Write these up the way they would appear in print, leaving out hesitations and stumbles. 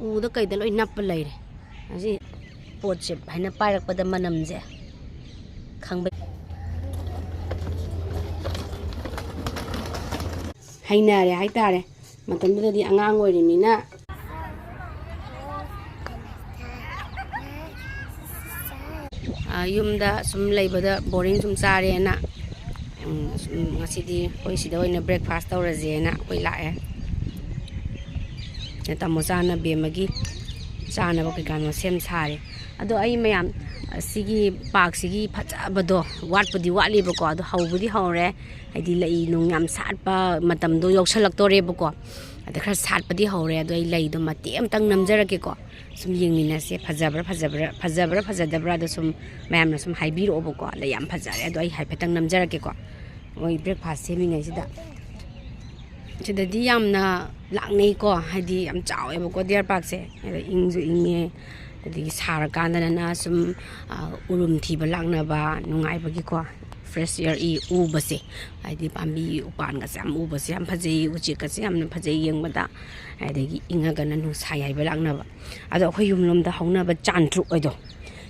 Ubda kayda loi nappa leire. Asi potse haina pairakpada manamje. Khangba. Hainare haitare. Matamdadi angang oirimina. Yumda sum leibada boring sum sare na. Ngasidi koi sida oina breakfast tawraje na koi lae. Tamosana bemagi chana ba kano sem sare. Ado ai mayam sigi park sigi phajabado watpudi watli bako ado hawbudi hawre haidi lai nung yam satpa matamdo yoksalak-tore bako. Ada khara satpadi hawre ado ai lai do mati amtang namjarake ko. Sum yengminase fajabra do sum mayamna sum haibiro bako la yam phajare ado ai haipetang namjarake ko. Oi breakfast semingai sida. Sidadi yamna laknei ko haidi yam chawe bako deer park se ingju inge adi sarakanda na sum urum thiba lakna ba nungai bagi ko fresh air e ubase haidi pambi upan ga sam ubase am phajei uchi ka sam na phajei yengmada haidi inga ga na nu sayai ba lakna ba ado khoi yumlom da hauna ba chantruk oido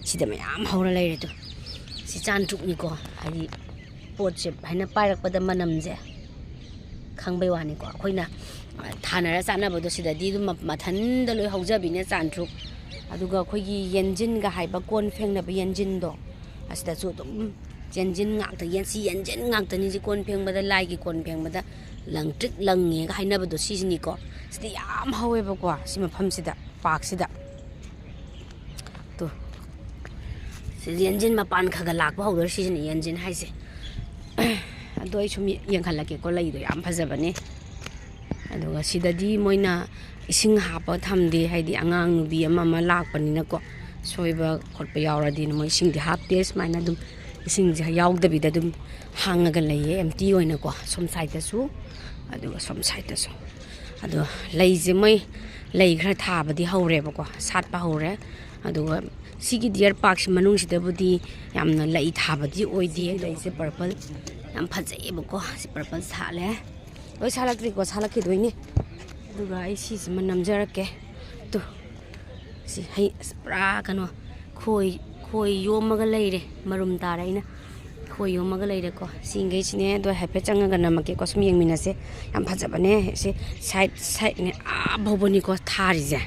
sida mayam haura leire to si chantruk ni ko haidi potse haina pairakpada manamje khangbai wani ko khoina thanara sanabado sidadi dum mathanda loi haujabine chantruk aduga khoigi yenjin ga haiba kon phengna ba yenjin do asida chu dum yenjin ngak ta yensi yenjin ngak ta ni ji kon phengba da lai gi kon phengba da langtrik langi ga haina ba do sisini ko sidi yam hawe ba ko sima pham sida park sida to sidi yenjin ma pan khaga lak ba hawdor sisini yenjin haise ado ai sum yengkhalake ko lai do yam phajabane aduga sidadi moina ising hapa thamde haidi angang nubi ama lakpanina ko soiba khotpa yawradi mo ising di hapte smaina dum ising ja yawdabi da dum hangaga leye empty oina ko som side su aduga som side su ado leije moi lei khra thabadi hawre ba ko satpa hawre aduga sigi deer park si manung sida budi yamna lei thabadi oidi leise purple yam phajai ba ko si purple sale oi salakri ko salakhi doini aduga ai si man namjarake to si hai pra kano khoi yomaga leire marum tara ina khoi yomaga leire ko singai sine do hape changaga namake ko sum yengminase yam phajabane se side ne a boboni ko thari je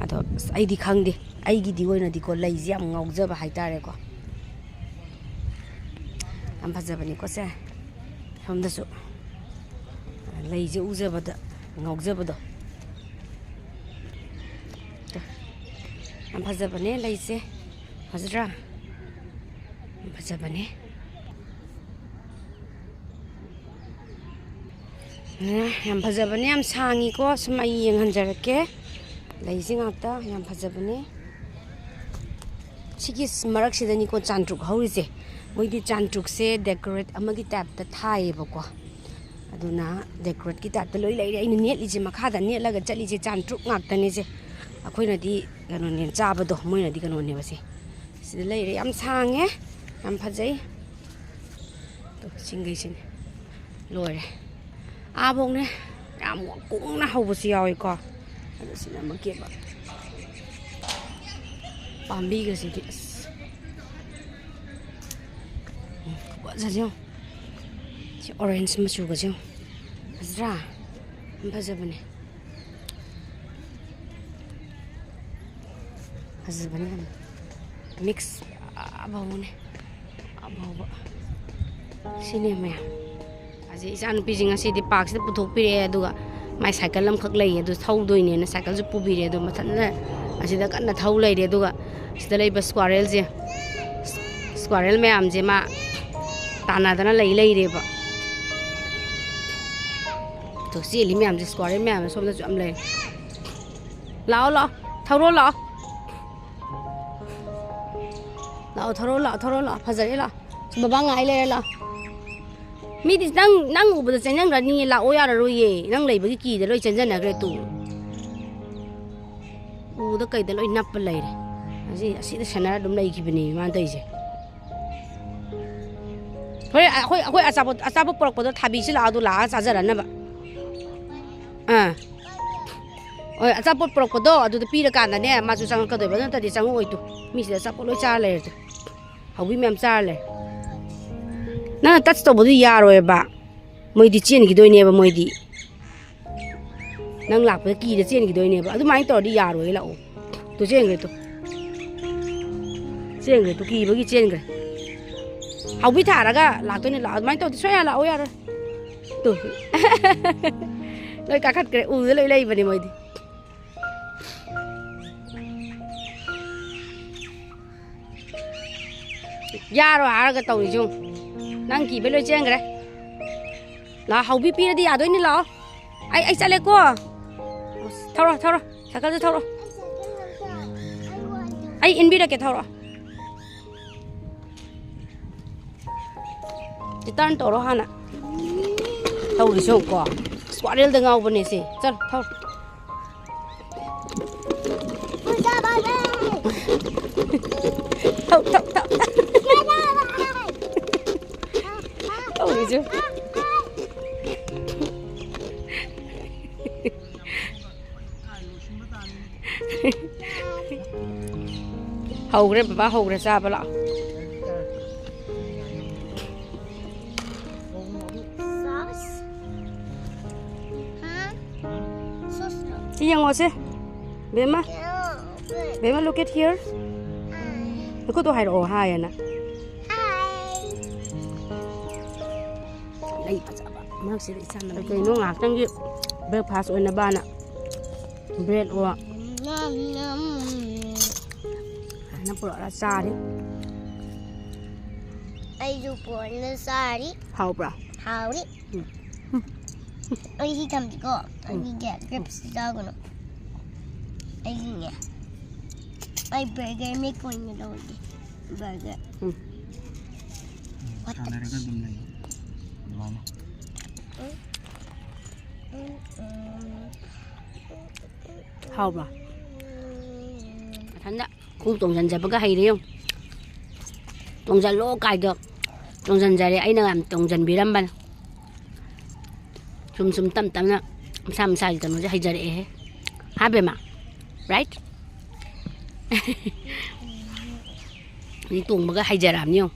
ado ai di khangde ai gi di oina di ko leije am ngaujaba haitare ko am phajabani ko se somda su leije ujabada ngaujabado am phajabane leise hazra phajabane yam phajabane yam sangi ko sumai yenghanjarake leise ngata yam phajabane sigi marak sidani ko chantruk haurise moidi chantruk se decorate amagi tap ta thai bako aduna decorate ki tap ta loi leire ai net li je makha da net laga chali je chantruk ngakta ne je akoina di gano ne chabado moina di gano ne base sida leire yam sange yam phajai to singai sin loire abong ne yam kung na hawbusi yawi ko ado sina makeba pambi ga sidi 자죠. 오렌지 맛이 거죠. 맞아. 맞아버네. 맞아버네. 믹스 아바오네. 아바오바. 시네마야. 아직 이산 비징아 시디 박스에 부탁비래 두가 마이 사이클 람khak lei adu thaudoine na cycle ju pubire do mathanna asida kanna thau leire duga sida lei ba squirrel je squirrel me am je ma tana dana lei leire ba to si li me am je squirrel me am som da ju am lei lao lo tharo lo lao tharo lo phajare lo baba ngai le lo mi di nang ubda chenjang ra ni la oya ra roye nang lei bagi ki de loi chenjan na gre tu u da kai de loi nap lai re asi da sana dum lai ki bini man dai je hoi asabot porok podo thabi si la du la sa jara na ba oi achapot porokpodo adu da pira kana ne ma chu sang ka doi ba na ta di sang oi tu mi se achapot loi cha le haubi mem cha le na touch to bodu yaroi ba moi di chen gi doi ne ba moi di nang lak pa ki de chen gi doi ne ba adu mai to di yaroi la o tu chen gre tu ki ba gi chen gre haubi thara ga lak to ne la mai to di soya la o yar tu loi ka khat gre u loi lei ba ni moi di yaro haraga tawri jung nang ki belo cheng gre la haubi pi di adoi ni la ai chale ko thoro sakal je thoro ai in bi da ke thoro titan toro hana tawri jung ko swarel de ngau bane se chal thoro thau Ôi chứ hầu đấy bà hầu ra sao bà lọ chị yang ngồi xe bé mà look at here nó có tôi hay đồ hai à nè đây mà sẽ đi sang cái nó ngạc trong cái breakfast ở nơi ban ạ bread or nó bỏ ra xa đi ai du bỏ ra xa đi hào bả hào đi ai khi cầm thì có ai đi get grips ra của nó ai nghe ai burger make one you know burger what the hào bả thằng đó khu tổng dân bữa hay đấy không tổng dân lỗ cài được tổng dân đây ấy là làm tổng dân bị đâm ban sum tâm nè sam sai tao nó hay giờ đấy hả bé mà right đi tung bữa hay giờ làm nhiêu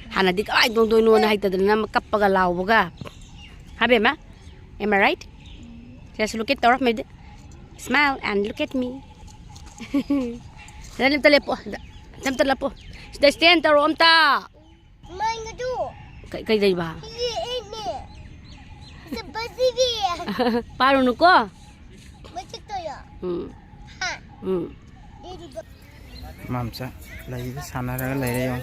hà là đi cái tung tôi luôn hay tao nó cặp bữa lao bữa hả bé mà am I right just look at the right smile and look at me dalam telepo dalam telepo sudah stand taruh om ta main tu kai dai ba ini seperti dia paru nu ko macam tu ya ha mamsa lai sana ra lai re yong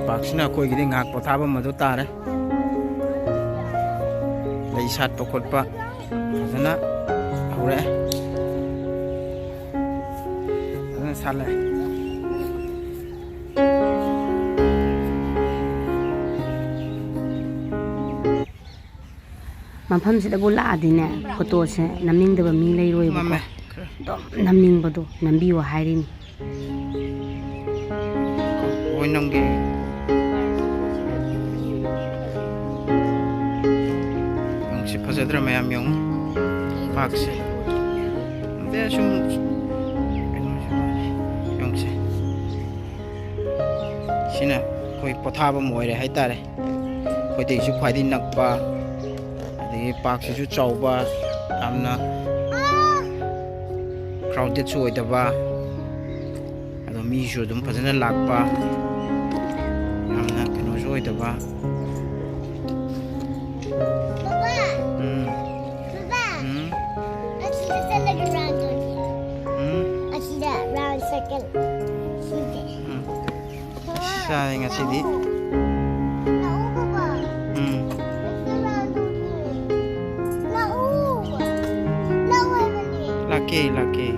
Paksina koi gidi ngak pothaba madu tare lai sat pokot pa jana hore jana sale mafam sida bu la dine photo se namning da ba mi lai roi ba ko namning ba do nambi wa hairin oi nong ge Pasadra mayam yung paksi. Hindi yung si sina koi pothaba mo re hai tare koi de su khwai di nakpa adi paksi su chauba amna crowded su oidaba ado mi su dum phajana lakpa amna keno su oidaba sa nga sidi laki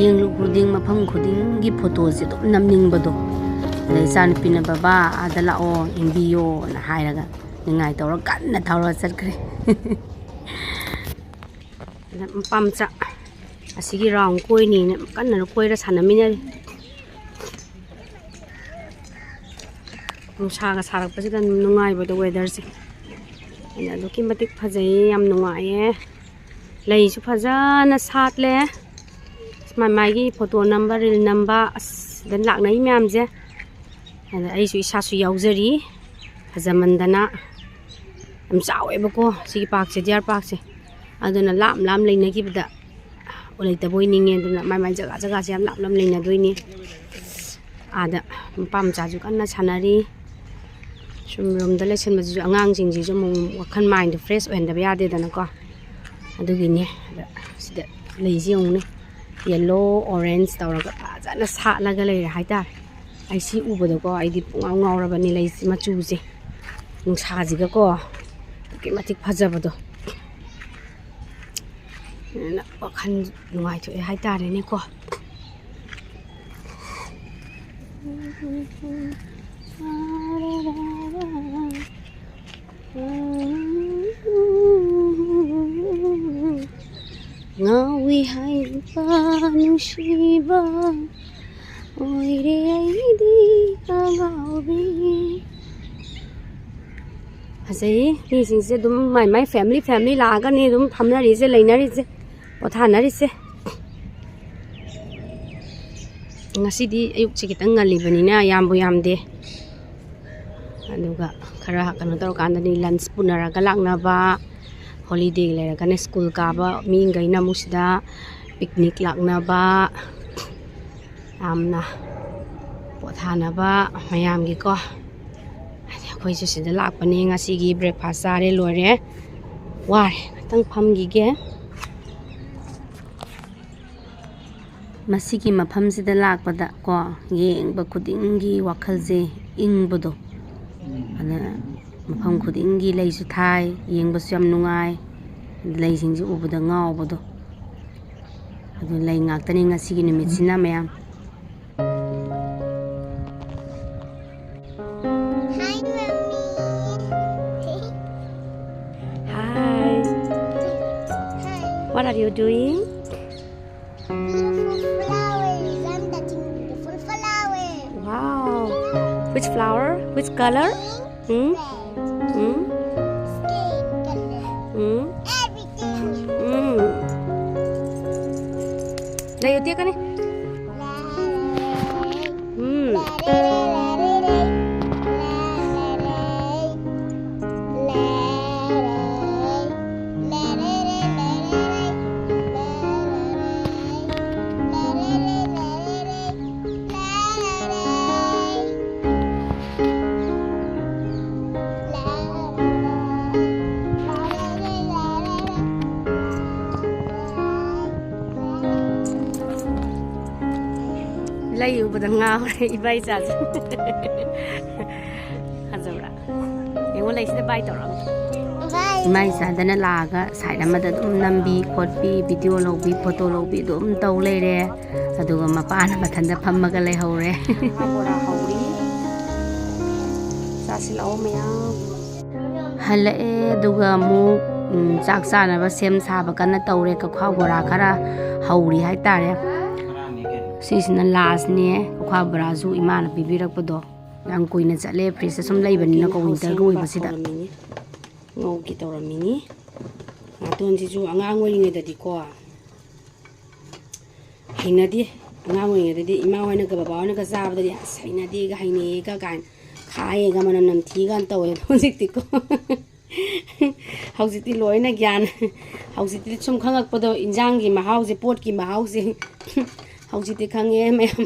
yenglu khuding mafam khuding gi photo se dum namning bado le san pina baba adala o imbiyo na hairaga ningai tawra kanna thawra chatkre pamcha asigi round koi ni kanna koira sanaminari nusaga sarakpasida nungai bado weather se ina duki matik phajai yam nungai lei su phajana satle mai gi photo number reel number dan laknai myam je ada ai su isa su yaujari phajamandana am chawe bako sigi park se dear park se aduna lam leinagi bada olai taboi ninge duna mai jaga jaga se lam leina doini ada pam cha ju kanna sanari sum room da lesson maji angang jing ji ju wakhan mind fresh oin da yade dana ko adugini sida leiji ong ne yellow orange tawraga fajana satlaga leira haitar ai si ubada ko ai di pungaw ngawrabani leisi machu je nungsajiga ko ki matik phajabado na wakhan nungai thoi haitare ne ko ngawi hai pa nushiba oire aidi kagawi hazai ni singse dum mai family laga ni dum thamnari se leinari se pothanari se ngasi di ayuk se kitang ngali banina yambu yamde aduga khara kanu tor kanda ni lunch punara galakna ba holiday lera kan school ka ba mi ngai na musda picnic lakna ba amna pothana ba mayam gi ko khoi su sida lakpani ngasi gi breakfast sare lore ware tang pham gi ge masigi mafam sida lakpada ko yeng ba khuding gi wakhal je ing bodo ana mafam khuding gi lei su thai yeng ba syam nungai lei sing ji ubada ngaw bodo adu lei ngak tani ngasi gi nimit sina mayam What are you doing? Flowers. I'm touching beautiful flowers. Wow. Which flower? Which color? Red. Hmm? Skin color. Hmm? Everything. Đây yêu tiếc cái này. Lấy yêu bật ngao này bay ra hazora yêu lấy sẽ bay tao rồi mai sa dana laga side amada dum nambi khotpi video logbi photo logbi dum tau le re aduga mapa na mathanda phammaga le hore bora hori sa silao meya hale aduga mu chak sana ba sem sa ba kana tawre ka kha bora khara hori hai tare sisina last ne kha bora zu imana bibirak podo yang koina chale freeze sum lai bani na ko winter go basida ngau ki tawramini ngatonsi ju angang olinge dadi ko hinadi angang olinge dadi ima hoina ka baba hoina ka jab dadi sainadi ga haine ka kan khaye ga mana nam thi gan tawe hojik ti ko hojik ti loina gyan hojik ti sum khangak podo injang gi mahau je pot ki mahau je hojik ti khange mayam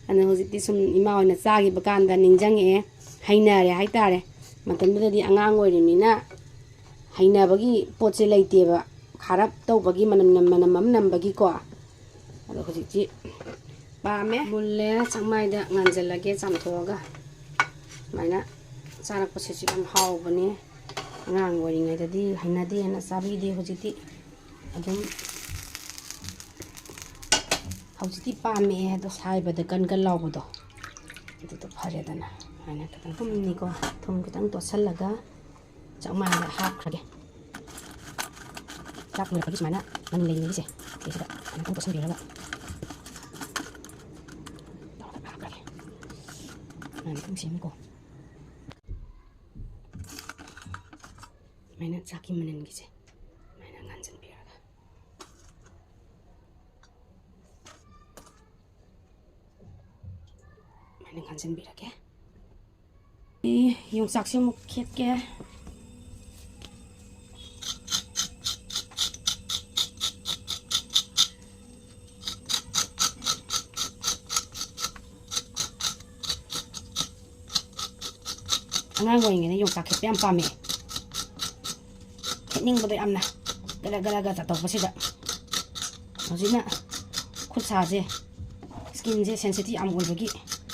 ana hojik ti sum ima hoina cha gi bakan da ningjang e haina re haitare matam dadi angang oirimina haina bagi poche laite ba kharap tau bagi manam bagi ko ado hoji ji ba me bulle changmai da nganjalage chamthoga maina charak pose ji am haw bani ngang wari ngai dadi haina di na sabi di hoji ti adum ꯍꯧꯖꯤꯛꯇꯤ ꯄꯥꯝꯃꯦ ꯑꯗꯣ ꯁꯥꯏꯕꯗ ꯀꯟ ꯂꯥꯎꯕꯗꯣ ꯑꯗꯨꯗꯣ ꯐꯔꯦꯗꯅ ꯍꯥꯏꯅ ꯈꯤꯇꯪ ꯊꯨꯝꯅꯤꯀꯣ ꯊꯨꯝ ꯈꯤꯇꯪ ꯇꯣꯠꯁꯜꯂꯒ ꯆꯥꯛꯃꯥꯏꯗ ꯍꯥꯞꯈ꯭ꯔꯒꯦ ꯆꯥꯛ ꯃꯨꯜꯂꯛꯄꯒꯤ ꯁꯨꯃꯥꯏꯅ ꯃꯅꯤꯟ ꯂꯩꯔꯤꯉꯩꯁꯦ ꯁꯤꯁꯤꯗ ꯈꯤꯇꯪ ꯇꯣꯠꯁꯟꯕꯤꯔꯒ ꯇꯧꯔꯒ ꯍꯥꯞꯈ꯭ꯔꯒꯦ ꯈꯤꯇꯪ ꯁꯦꯝꯃꯨꯀꯣ ꯁꯨꯃꯥꯏꯅ ꯆꯥꯛꯀꯤ ꯃꯅꯤꯟꯒꯤꯁꯦ ꯁꯨꯃꯥꯏꯅ ꯉꯥꯟꯁꯤꯟꯕꯤꯔꯒ ꯁꯨꯃꯥꯏꯅ ꯉꯥꯟꯁꯤꯟꯕꯤꯔꯒꯦ ꯌꯣꯡꯆꯥꯛꯁꯦ ꯑꯃꯨꯛ ꯈꯦꯠꯀꯦ ꯑꯉꯥꯡ ꯑꯣꯏꯔꯤꯉꯩꯗ ꯌꯣꯡꯆꯥꯛ ꯈꯦꯠꯄ ꯌꯥꯝ ꯄꯥꯝꯃꯦ ꯈꯦꯠꯅꯤꯡꯕꯗꯣ ꯌꯥꯝꯅ ꯒꯂ ꯇꯧꯕꯁꯤꯗ ꯍꯧꯖꯤꯛꯅ ꯈꯨꯠ ꯁꯥꯁꯦ ꯁ꯭ꯀꯤꯟꯁꯦ ꯁꯦꯟꯁꯤꯇꯤቭ ꯌꯥꯝ ꯑꯣꯏꯕꯒꯤ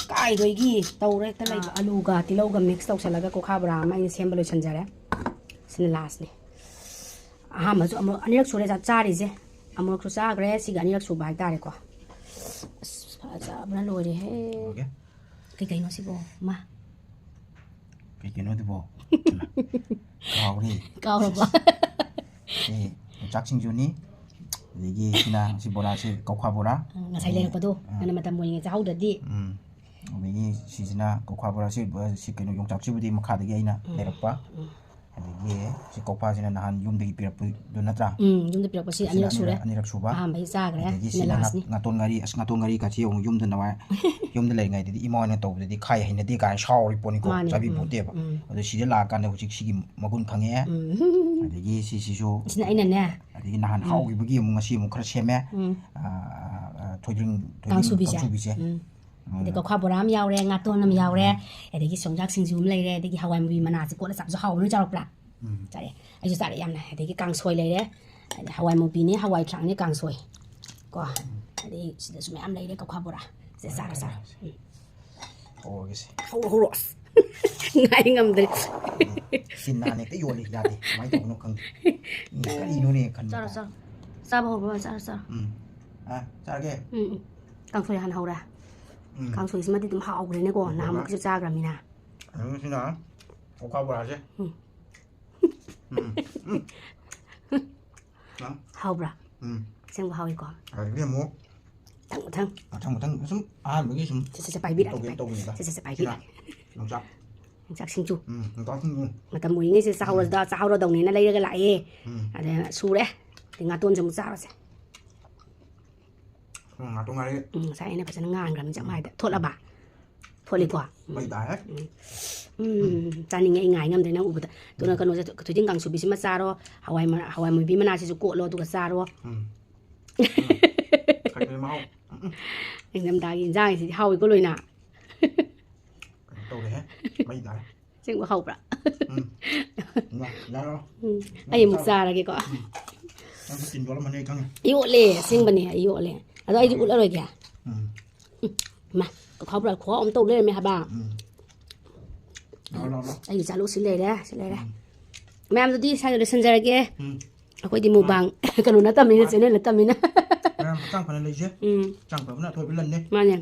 ꯀꯥꯏꯗꯣꯏꯒꯤ ꯇꯧꯔꯦ ꯍꯦꯛꯇ ꯂꯩꯕ ꯑꯂꯨꯒ ꯇꯤꯜꯍꯧꯒ ꯃꯤꯛꯁ ꯇꯧꯁꯜꯂꯒ ꯀꯣꯈꯥ ꯕꯣꯔꯥ ꯑꯃ ꯑꯩꯅ ꯁꯦꯝꯕ ꯂꯣꯏꯁꯟꯖꯔꯦ ꯁꯤꯅ ꯂꯥꯁꯅꯤ ꯑꯍꯥꯟꯕꯁꯨ ꯑꯅꯤꯔꯛ ꯁꯨꯔꯦ ꯆꯥꯔꯤꯁꯦ ꯑꯃꯨꯔꯛꯁꯨ ꯆꯥꯈ꯭ꯔꯦ ꯁꯤꯒ ꯑꯅꯤꯔꯛ ꯁꯨꯕ ꯍꯥꯏꯇꯥꯔꯦꯀꯣ ꯑꯁ ꯐꯖꯕꯅ ꯂꯣꯏꯔꯦꯍꯦ ꯀꯩꯀꯩꯅꯣ ꯁꯤꯕꯣ ꯃꯥ ꯀꯩꯅꯣꯗꯨꯕꯣ ꯀꯥꯎꯔꯕ ꯌꯣꯡꯆꯥꯛ ꯁꯤꯡꯖꯨꯅꯤ ꯑꯗꯒꯤ ꯁꯤ ꯕꯣꯔꯥꯁꯤ ꯀꯧꯈꯥ ꯕꯣꯔꯥ ꯉꯁꯥꯏ ꯂꯩꯔꯛꯄꯗꯣ ꯅꯪꯅ ꯃꯇꯝ ꯑꯣꯏꯔꯤꯉꯩ ꯆꯥꯍꯧꯗ꯭ꯔꯗꯤ ꯑꯗꯒꯤ ꯁꯤꯁꯤꯅ ꯀꯧꯈꯥ ꯕꯣꯔꯥꯁꯤ ꯀꯩꯅꯣ ꯌꯣꯡꯆꯥꯛꯁꯤꯕꯨꯗꯤ ꯃꯈꯥꯗꯒꯤ ꯑꯩꯅ ꯂꯩꯔꯛꯄ ꯑꯗꯒꯤ ꯁꯤ ꯀꯧꯈꯥꯁꯤꯅ ꯅꯍꯥꯟ ꯌꯨꯝꯗꯒꯤ ꯄꯤꯔꯛꯄꯗꯨ ꯅꯠꯇ꯭ꯔꯥ ꯌꯨꯝꯗ ꯄꯤꯔꯛꯄꯁꯤ ꯑꯅꯤꯔꯛ ꯁꯨꯕ ꯑꯍꯥꯟꯕꯩ ꯆꯥꯈ꯭ꯔꯦ ꯑꯗꯒꯤ ꯁꯤꯅ ꯁꯤꯅ ꯂꯥꯁꯅꯤ ꯉꯥꯇꯣꯟ ꯉꯥꯔꯤ ꯉꯥꯇꯣꯟ ꯉꯥꯔꯤ ꯀꯥꯁꯤ ꯌꯦꯡꯉꯨ ꯌꯨꯝꯗ ꯅꯋꯥꯏ ꯌꯨꯝꯗ ꯂꯩꯔꯤꯉꯩꯗꯗꯤ ꯏꯃꯥ ꯍꯣꯏꯅ ꯇꯧꯕꯗꯗꯤ ꯈꯥꯏ ꯍꯩꯅꯗꯦ ꯀꯥꯏꯅ ꯁꯥꯎꯔꯤ ꯄꯣꯠꯅꯤꯀꯣ ꯆꯥꯕꯤꯄꯣꯠꯇꯦꯕ ꯑꯗꯣ ꯁꯤꯗ ꯂꯥꯛꯑꯀꯥꯟꯗ ꯍꯧꯖꯤꯛ ꯁꯤꯒꯤ ꯃꯒꯨꯟ ꯈꯪꯉꯛꯑꯦ ꯑꯗꯒꯤ ꯁꯤꯁꯤꯁꯨ ꯁꯤꯅ ꯑꯩꯅꯅꯦ ꯑꯗꯒꯤ ꯅꯍꯥꯟ ꯍꯥꯎꯈꯤꯕꯒꯤ ꯑꯃꯨꯛ ꯉꯁꯤ ꯑꯃꯨꯛ ꯈꯔ ꯁꯦꯝꯃꯦ ꯊꯣꯏꯗ꯭ꯔꯤꯡ ꯀꯥꯡꯁꯨꯕꯤꯁꯦ ꯀꯥꯡꯁꯨꯕꯤꯁꯦ ꯑꯗꯩ ꯀꯧꯈꯥ ꯕꯣꯔꯥ ꯑꯃ ꯌꯥꯎꯔꯦ ꯉꯥꯇꯣꯟ ꯑꯃ ꯌꯥꯎꯔꯦ ꯑꯗꯒꯤ ꯌꯣꯡꯆꯥꯛ ꯁꯤꯡꯖꯨ ꯑꯃ ꯂꯩꯔꯦ ꯑꯗꯒꯤ ꯍꯋꯥꯏ ꯃꯨꯕꯤ ꯃꯅꯥꯁꯦ ꯀꯣꯠꯂ ꯆꯥꯕꯁꯨ ꯍꯥꯎꯕ ꯅꯣꯏ ꯆꯥꯎꯔꯛꯄ꯭ꯔꯥ ꯆꯥꯔꯦ ꯑꯩꯁꯨ ꯆꯥꯔꯦ ꯌꯥꯝꯅ ꯑꯗꯒꯤ ꯀꯥꯡꯁꯣꯏ ꯂꯩꯔꯦ ꯍꯋꯥꯏ ꯃꯨꯕꯤꯅꯦ ꯍꯋꯥꯏ ꯊ꯭ꯔꯥꯛꯅꯦ ꯀꯥꯡꯁꯣꯏ ꯀꯣ ꯑꯗꯩ ꯁꯤꯗꯁꯨ ꯃꯌꯥꯝ ꯂꯩꯔꯦ ꯀꯧꯈꯥ ꯕꯣꯔꯥ ꯁꯤꯗ ꯆꯥꯔ ꯍꯧꯔꯒꯦꯁꯦ ꯍꯧꯔꯣ ꯉꯥꯏ ꯉꯝꯗ꯭ꯔꯦ ꯇꯤꯟ ꯅꯥꯟꯅ ꯍꯦꯛꯇ ꯌꯣꯜꯂꯤ ꯌꯥꯗꯦ ꯀꯃꯥꯏꯅ ꯇꯧꯕꯅꯣ ꯈꯪꯗꯦ ꯀꯔꯤꯅꯣꯅꯦ ꯈꯟꯕ ꯆꯥꯕ ꯍꯧꯔꯣ ꯆꯥꯔꯣ ꯆꯥꯔꯒꯦ ꯀꯥꯡꯁꯣꯏ ꯍꯥꯟꯅ ꯍꯧꯔꯦ ꯀꯥꯡꯁꯣꯏꯁꯤꯃꯗꯤ ꯑꯗꯨꯝ ꯍꯥꯎꯈ꯭ꯔꯦꯅꯦꯀꯣ ꯅꯍꯥꯟꯃꯨꯛꯀꯤꯁꯨ ꯆꯥꯈ꯭ꯔꯃꯤꯅ ꯁꯤꯅ ꯀꯧꯈꯥ ꯕꯣꯔꯥꯁꯦ ꯍꯥꯎꯕ꯭ꯔꯥ ꯑꯁꯦꯡꯕ ꯍꯥꯎꯏꯀꯣ ꯑꯗꯒꯤ ꯑꯃꯨꯛ ꯃꯊꯪ ꯁꯨꯝ ꯑꯍꯥꯟꯕꯒꯤ ꯁꯨꯝ ꯁꯦ ꯄꯥꯏꯕꯤꯔꯛꯑꯒꯦ ꯇꯧꯕꯅꯤꯗ ꯁꯦ ꯄꯥꯏꯕꯤꯔꯛꯑꯒꯦ ꯌꯣꯡꯆꯥꯛ ꯁꯤꯡꯖꯨ ꯌꯣꯡꯆꯥꯛ ꯁꯤꯡꯖꯨ ꯃꯇꯝ ꯑꯣꯏꯔꯤꯉꯩꯁꯦ ꯆꯥꯍꯧꯔꯗꯧꯅꯦꯅ ꯂꯩꯔꯒ ꯂꯥꯛꯑꯦ ꯑꯗ ꯁꯨꯔꯦ ꯑꯗꯩ ꯉꯥꯇꯣꯟꯁꯦ ꯑꯃꯨꯛ ꯆꯥꯔꯁꯦ ꯉꯥꯇꯣꯟ ꯉꯥꯔꯤ ꯉꯁꯥꯏ ꯑꯩꯅ ꯐꯖꯅ ꯉꯥꯟꯈ꯭ꯔꯕꯅꯤ ꯆꯥꯛꯃꯥꯏꯗ ꯊꯣꯠꯂꯕ ꯊꯣꯠꯂꯤꯀꯣ ꯆꯥꯅꯤꯡꯉꯦ ꯑꯩ ꯉꯥꯏ ꯉꯝꯗ꯭ꯔꯦ ꯅꯪ ꯎꯕꯗ ꯑꯗꯨꯅ ꯀꯩꯅꯣꯁꯦ ꯊꯣꯏꯗꯤꯡ ꯀꯥꯡꯁꯨꯕꯤꯁꯤꯃ ꯆꯥꯔꯣ ꯍꯋꯥꯏ ꯃꯨꯕꯤ ꯃꯅꯥꯁꯤꯁꯨ ꯀꯣꯠꯂꯣ ꯑꯗꯨꯒ ꯆꯥꯔꯣ ꯅꯤꯡꯊꯝꯊꯥꯒꯤ ꯏꯟꯖꯥꯡꯁꯤꯗꯤ ꯍꯥꯎꯏꯀꯣ ꯂꯣꯏꯅ ꯇꯧꯔꯦꯍꯦ ꯃꯩ ꯇꯥꯔꯦ ꯑꯁꯦꯡꯕ ꯍꯥꯎꯕ꯭ꯔꯥ ꯑꯩ ꯑꯃꯨꯛ ꯆꯥꯔꯒꯦꯀꯣ ꯌꯣꯠꯂꯦ ꯑꯁꯦꯡꯕꯅꯦ ꯑꯩ ꯌꯣꯠꯂꯦ ꯑꯗꯣ ꯑꯩꯗꯤ ꯎꯠꯂꯔꯣꯏꯒꯦ ꯃꯥ ꯀꯧꯈꯥ ꯕꯣꯔꯥ ꯈꯨꯍꯥꯎ ꯑꯃ ꯇꯧ ꯂꯩꯔꯝꯃꯦ ꯍꯥꯏꯕ ꯑꯩꯒꯤ ꯆꯥꯂꯨ ꯁꯤ ꯂꯩꯔꯦ ꯃꯌꯥꯝꯗꯨꯗꯤ ꯁ꯭ꯋꯥꯏꯗ ꯂꯣꯏꯁꯤꯟꯖꯔꯒꯦ ꯑꯩꯈꯣꯏꯗꯤ ꯃꯨꯛꯕꯥꯡ ꯀꯩꯅꯣ ꯅꯠꯇꯕꯅꯤꯅ ꯆꯦꯅꯦꯜ ꯅꯠꯇꯕꯅꯤꯅ ꯍꯛꯆꯥꯡ ꯐꯅ ꯂꯩꯁꯦ ꯍꯛꯆꯥꯡ ꯐꯕꯅ ꯑꯊꯣꯏꯕ ꯂꯟꯅꯦ ꯃꯥꯅꯦ